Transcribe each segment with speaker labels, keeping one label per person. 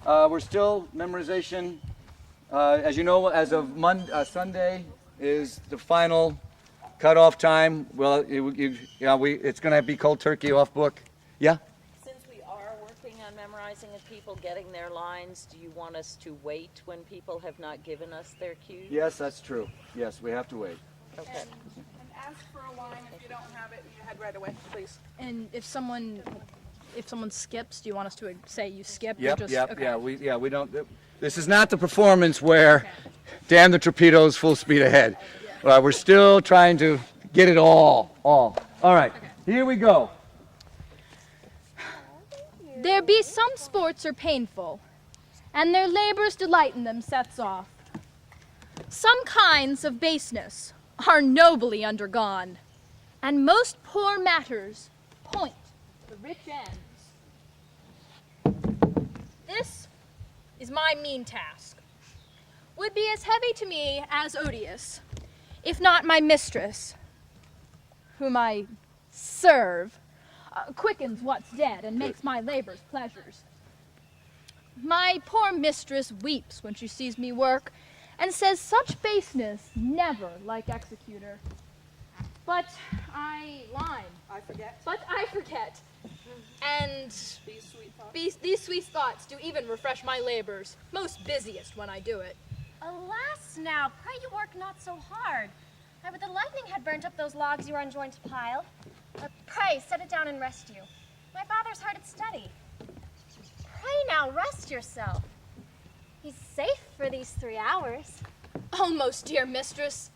Speaker 1: We're still memorization. As you know, as of Sunday is the final cutoff time. Well, it's going to be cold turkey off book. Yeah?
Speaker 2: Since we are working on memorizing and people getting their lines, do you want us to wait when people have not given us their cues?
Speaker 1: Yes, that's true. Yes, we have to wait.
Speaker 2: Okay.
Speaker 3: And ask for a line if you don't have it, you head right away, please.
Speaker 4: And if someone skips, do you want us to say you skipped?
Speaker 1: Yep,
Speaker 4: or just,
Speaker 1: yep,
Speaker 4: okay.
Speaker 1: yeah, we don't, this is not the performance where damn the torpedoes, full speed ahead. We're still trying to get it all. All right, here we go.
Speaker 4: There be some sports are painful, and their labors delight in them sets off. Some kinds of baseness are nobly undergone, and most poor matters point to the rich ends. This is my mean task. Would be as heavy to me as odious, if not my mistress, whom I serve, quickens what's dead and makes my labors pleasures. My poor mistress weeps when she sees me work, and says such baseness never like executor. But I forget. And these sweet thoughts do even refresh my labors, most busiest when I do it.
Speaker 5: Alas now, pray you work not so hard. I would the lightning had burnt up those logs you are enjoined to pile. Pray, set it down and rest you. My father's hard at study. Pray now, rest yourself. He's safe for these 3 hours.
Speaker 4: Almost, dear mistress.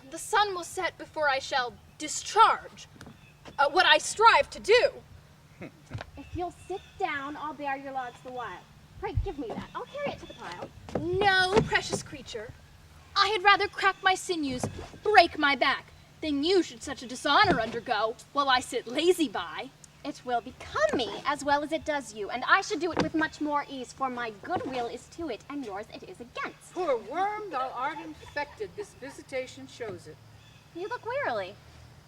Speaker 4: The sun will set before I shall discharge what I strive to do.
Speaker 5: If you'll sit down, I'll bear your logs the while. Pray, give me that. I'll carry it to the pile.
Speaker 4: No, precious creature. I had rather crack my sinews, break my back, than you should such a dishonor undergo while I sit lazy by.
Speaker 5: It will become me as well as it does you, and I should do it with much more ease, for my goodwill is to it, and yours it is against.
Speaker 6: Poor worm, thou art infected. This visitation shows it.
Speaker 5: You look wearily.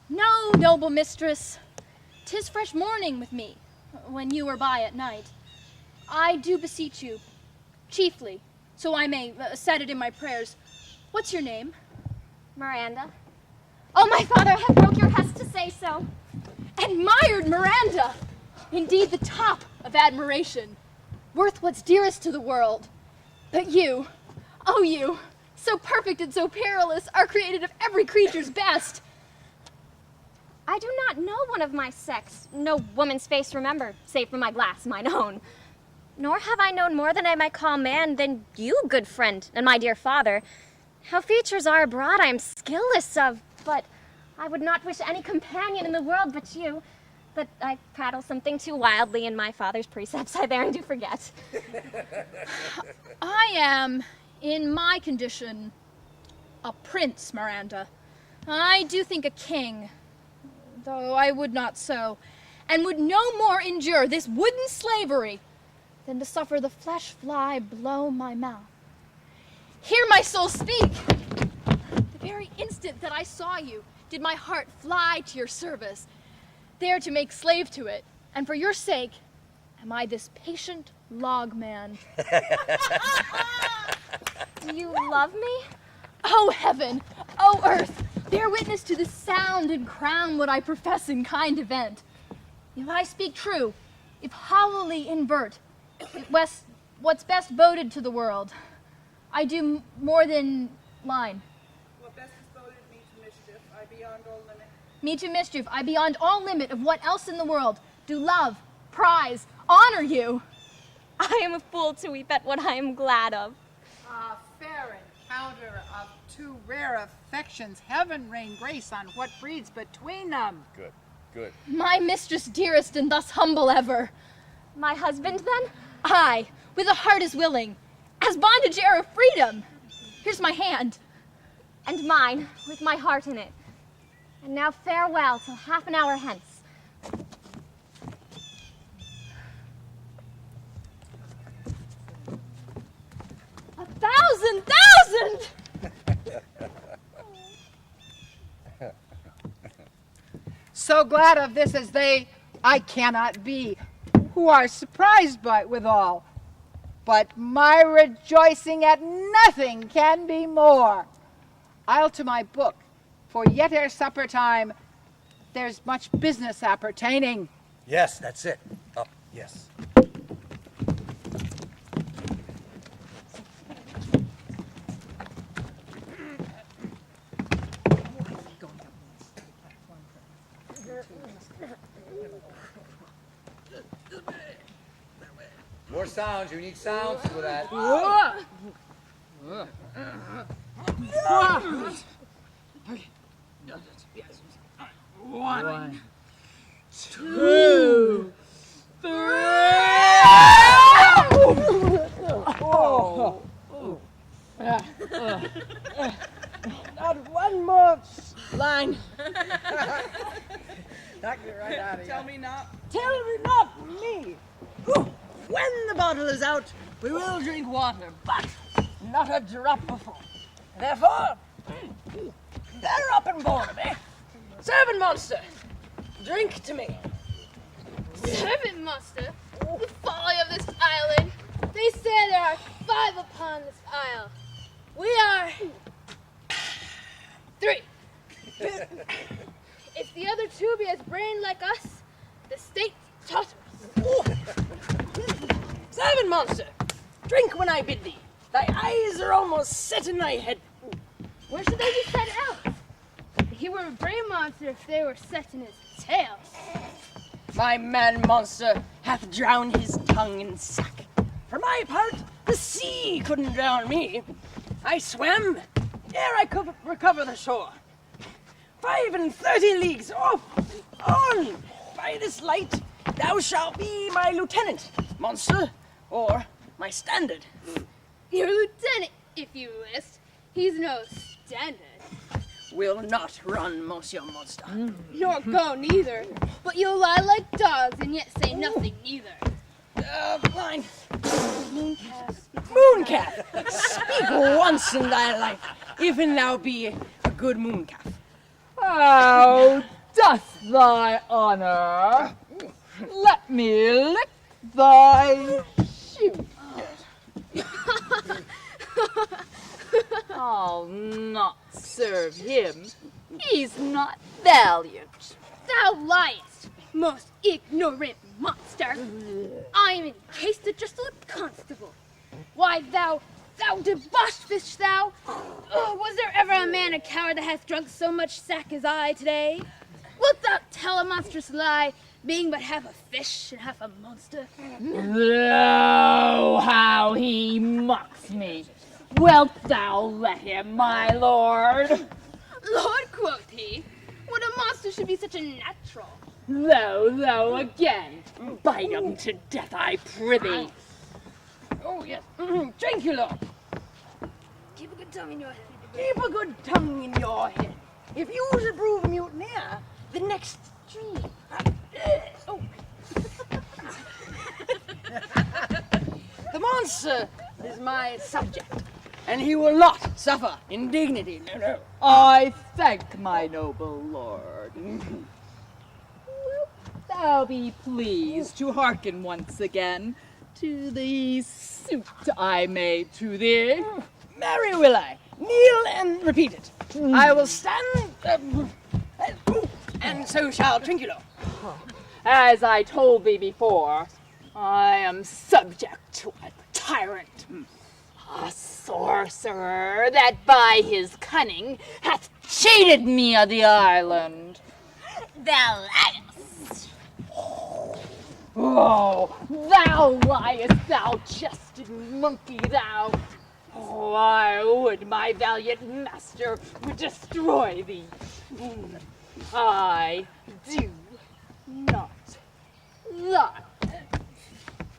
Speaker 4: No, noble mistress. 'Tis fresh morning with me, when you are by at night. I do beseech you, chiefly, so I may set it in my prayers. What's your name?
Speaker 5: Miranda. Oh, my father, I have broke your hest to say so.
Speaker 4: Admired Miranda! Indeed, the top of admiration, worth what's dearest to the world. But you, oh you, so perfect and so perilous, are created of every creature's best.
Speaker 5: I do not know one of my sex, no woman's face remember, save from my glass, mine own. Nor have I known more than I might call man than you, good friend, and my dear father. How features are abroad I am skillless of, but I would not wish any companion in the world but you. But I prattle something too wildly in my father's precepts, I therein do forget.
Speaker 4: I am, in my condition, a prince, Miranda. I do think a king, though I would not so, and would no more endure this wooden slavery than to suffer the flesh fly blow my mouth. Hear my soul speak! The very instant that I saw you, did my heart fly to your service, there to make slave to it, and for your sake am I this patient log man.
Speaker 5: Do you love me?
Speaker 4: O heaven, O earth, bear witness to the sound and crown what I profess in kind event. If I speak true, if hollowly invert, what's best boded to the world, I do more than line.
Speaker 3: What best is boded me to mischief, I beyond all limit.
Speaker 4: Me to mischief, I beyond all limit of what else in the world do love, prize, honor you.
Speaker 5: I am a fool to weep at what I am glad of.
Speaker 6: Ah, fair encounter of two rare affections. Heaven rain grace on what breeds between them.
Speaker 1: Good.
Speaker 4: My mistress dearest and thus humble ever.
Speaker 5: My husband, then?
Speaker 4: Aye, with a heart as willing, as bondage heir of freedom. Here's my hand.
Speaker 5: And mine, with my heart in it. And now farewell till half an hour hence.
Speaker 4: 1,000,000!
Speaker 6: So glad of this as they I cannot be, who are surprised by it withal. but my rejoicing at nothing can be more. I'll to my book, for yet ere supper time, there's much business appertaining.
Speaker 1: Yes, that's it. Up, yes. More sounds. You need sounds for that.
Speaker 6: One, two,
Speaker 7: Not one more line.
Speaker 6: knock it right out of
Speaker 3: Tell me not.
Speaker 7: Tell me not me. When the bottle is out, we will drink water, but not a drop before. Therefore, they're up and board of me. Servant monster, drink to me.
Speaker 4: Servant master, the folly of this island. They say there are 5 upon this isle. We are 3. If the other 2 be as brain like us, the state totters.
Speaker 7: Servant monster, drink when I bid thee. Thy eyes are almost set in thy head.
Speaker 4: Where should they be set out? He were a brain monster if they were set in his tail.
Speaker 7: My man monster hath drowned his tongue in sack. For my part, the sea couldn't drown me. I swam ere I could recover the shore. 35 leagues off and on. By this light, thou shalt be my lieutenant, monster, or my standard.
Speaker 4: Your lieutenant, if you list. He's no standard.
Speaker 7: Will not run, Monsieur Monster.
Speaker 4: Nor go neither. But you'll lie like dogs and yet say nothing neither.
Speaker 7: Line. Mooncalf, speak once in thy life, even thou be a good mooncalf.
Speaker 8: How doth thy honor? Let me lick thy shoe. I'll not serve him. He's not valiant.
Speaker 4: Thou liest, most ignorant monster. I am encased at just a constable. Why, thou debauched fish, thou! Was there ever a man a coward that hath drunk so much sack as I today? Wilt thou tell a monstrous lie, being but half a fish and half a monster?
Speaker 8: Lo, how he mocks me. Wilt thou let him, my lord?
Speaker 4: Lord, quoth he, what a monster should be such a natural.
Speaker 8: Lo, again. Bite him to death, I prithee.
Speaker 7: Oh, yes. Dracula,
Speaker 4: Keep a good tongue in your head.
Speaker 7: keep a good tongue in your head. If you should prove a mutineer, the next tree. Oh. The monster is my subject, and he will not suffer indignity. No.
Speaker 8: I thank my noble lord. Wilt thou be pleased to hearken once again to the suit I made to thee?
Speaker 7: Marry will I. Kneel and repeat it. I will stand, and so shall Trinculo.
Speaker 8: As I told thee before, I am subject to a tyrant, a sorcerer that by his cunning hath cheated me of the island.
Speaker 5: Thou liest.
Speaker 8: Oh, thou liest, thou chested monkey, thou! Oh, I would my valiant master would destroy thee. I do not lie.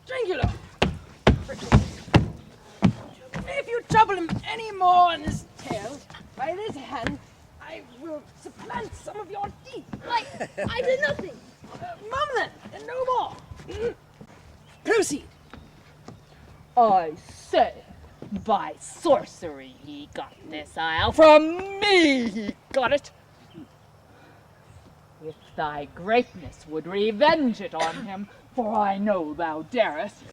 Speaker 7: Trinculo. If you trouble him any more in his tail, by this hand, I will supplant some of your teeth.
Speaker 4: I did nothing.
Speaker 7: Mum then, and no more. Proceed.
Speaker 8: I say, by sorcery he got this isle. From me he got it. If thy greatness would revenge it on him, for I know thou darest,